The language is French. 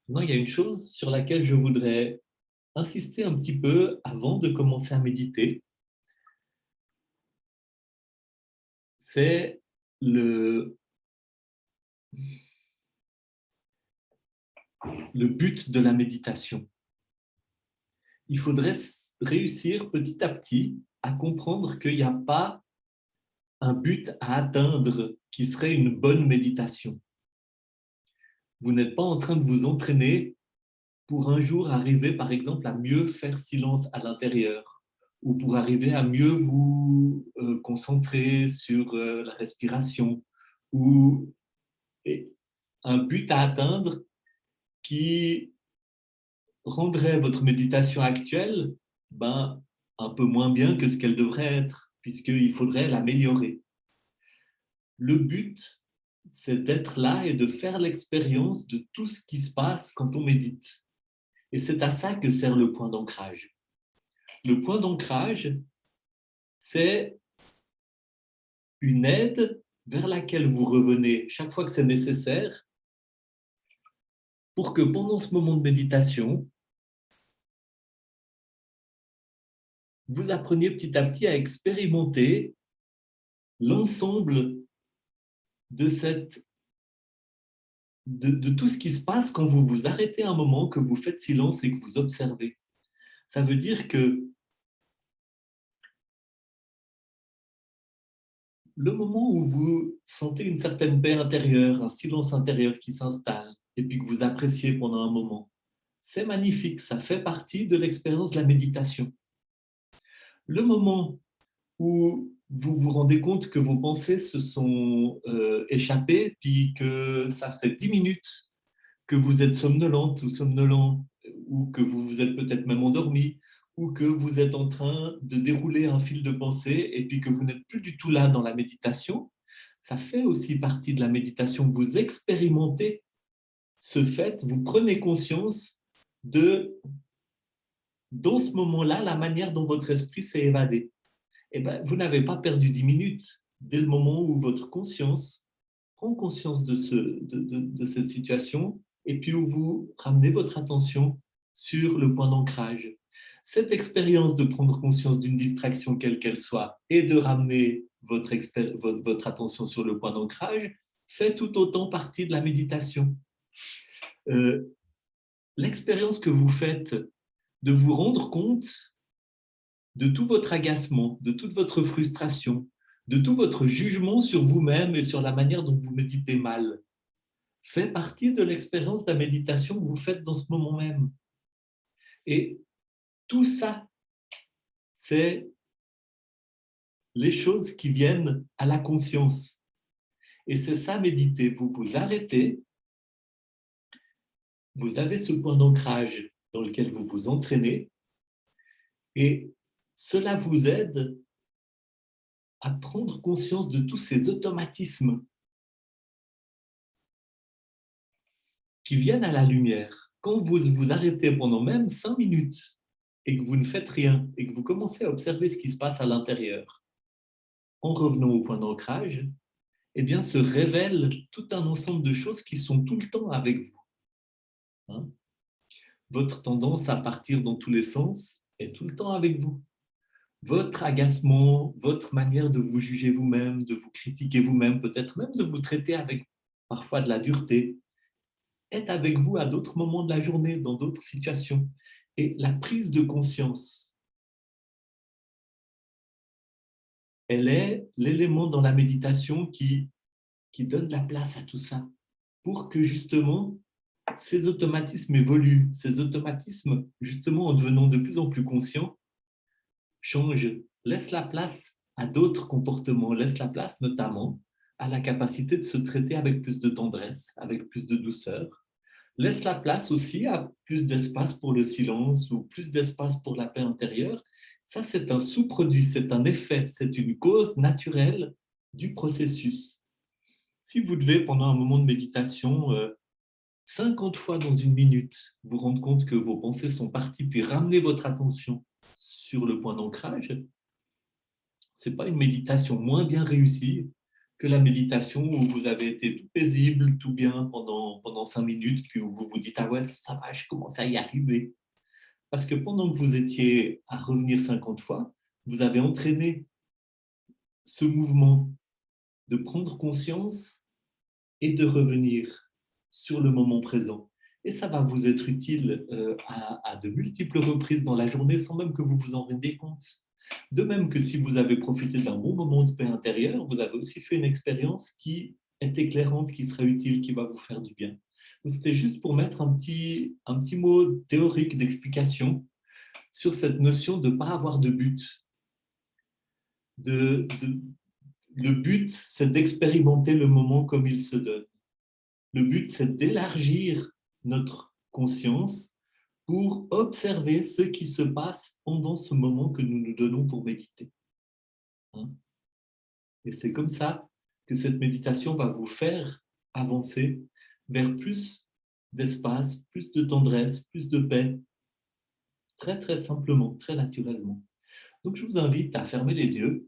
Non, il y a une chose sur laquelle je voudrais insister un petit peu avant de commencer à méditer, c'est le, le but de la méditation. Il faudrait réussir petit à petit à comprendre qu'il n'y a pas un but à atteindre qui serait une bonne méditation. Vous n'êtes pas en train de vous entraîner pour un jour arriver, par exemple, à mieux faire silence à l'intérieur ou pour arriver à mieux vous concentrer sur la respiration ou un but à atteindre qui rendrait votre méditation actuelle un peu moins bien que ce qu'elle devrait être, puisqu'il faudrait l'améliorer. Le but, c'est d'être là et de faire l'expérience de tout ce qui se passe quand on médite. Et c'est à ça que sert le point d'ancrage. Le point d'ancrage, c'est une aide vers laquelle vous revenez chaque fois que c'est nécessaire pour que pendant ce moment de méditation, vous appreniez petit à petit à expérimenter l'ensemble de, de tout ce qui se passe quand vous vous arrêtez un moment, que vous faites silence et que vous observez. Ça veut dire que le moment où vous sentez une certaine paix intérieure, un silence intérieur qui s'installe, et puis que vous appréciez pendant un moment, c'est magnifique, ça fait partie de l'expérience de la méditation. Le moment où vous vous rendez compte que vos pensées se sont échappées, puis que ça fait 10 minutes que vous êtes somnolente ou somnolent, ou que vous vous êtes peut-être même endormi, ou que vous êtes en train de dérouler un fil de pensée et puis que vous n'êtes plus du tout là dans la méditation, ça fait aussi partie de la méditation. Vous expérimentez ce fait, vous prenez conscience de, dans ce moment-là, la manière dont votre esprit s'est évadé. Eh ben, vous n'avez pas perdu 10 minutes dès le moment où votre conscience prend conscience de cette situation et puis où vous ramenez votre attention sur le point d'ancrage. Cette expérience de prendre conscience d'une distraction quelle qu'elle soit et de ramener votre attention sur le point d'ancrage fait tout autant partie de la méditation. Euh, L'expérience que vous faites de vous rendre compte de tout votre agacement, de toute votre frustration, de tout votre jugement sur vous-même et sur la manière dont vous méditez mal, fait partie de l'expérience de la méditation que vous faites dans ce moment même. Et tout ça, c'est les choses qui viennent à la conscience. Et c'est ça, méditer. Vous vous arrêtez, vous avez ce point d'ancrage dans lequel vous vous entraînez, et cela vous aide à prendre conscience de tous ces automatismes qui viennent à la lumière. Quand vous vous arrêtez pendant même 5 minutes et que vous ne faites rien et que vous commencez à observer ce qui se passe à l'intérieur, en revenant au point d'ancrage, eh bien, se révèle tout un ensemble de choses qui sont tout le temps avec vous. Hein? Votre tendance à partir dans tous les sens est tout le temps avec vous. Votre agacement, votre manière de vous juger vous-même, de vous critiquer vous-même, peut-être même de vous traiter avec parfois de la dureté, est avec vous à d'autres moments de la journée, dans d'autres situations. Et la prise de conscience, elle est l'élément dans la méditation qui donne de la place à tout ça, pour que justement ces automatismes évoluent, ces automatismes, justement en devenant de plus en plus conscients, changent, laissent la place à d'autres comportements, laissent la place notamment à la capacité de se traiter avec plus de tendresse, avec plus de douceur, laisse la place aussi à plus d'espace pour le silence ou plus d'espace pour la paix intérieure. Ça, c'est un sous-produit, c'est un effet, c'est une cause naturelle du processus. Si vous devez, pendant un moment de méditation, 50 fois dans une minute, vous rendre compte que vos pensées sont parties, puis ramener votre attention sur le point d'ancrage, ce n'est pas une méditation moins bien réussie que la méditation où vous avez été tout paisible, tout bien pendant 5 minutes, puis où vous vous dites: «Ah ouais, ça va, je commence à y arriver». Parce que pendant que vous étiez à revenir 50 fois, vous avez entraîné ce mouvement de prendre conscience et de revenir sur le moment présent. Et ça va vous être utile à de multiples reprises dans la journée sans même que vous vous en rendiez compte. De même que si vous avez profité d'un bon moment de paix intérieure, vous avez aussi fait une expérience qui est éclairante, qui sera utile, qui va vous faire du bien. Donc c'était juste pour mettre un petit mot théorique d'explication sur cette notion de ne pas avoir de but. De, le but, c'est d'expérimenter le moment comme il se donne. Le but, c'est d'élargir notre conscience pour observer ce qui se passe pendant ce moment que nous nous donnons pour méditer. Hein. Et c'est comme ça que cette méditation va vous faire avancer vers plus d'espace, plus de tendresse, plus de paix, très très simplement, très naturellement. Donc je vous invite à fermer les yeux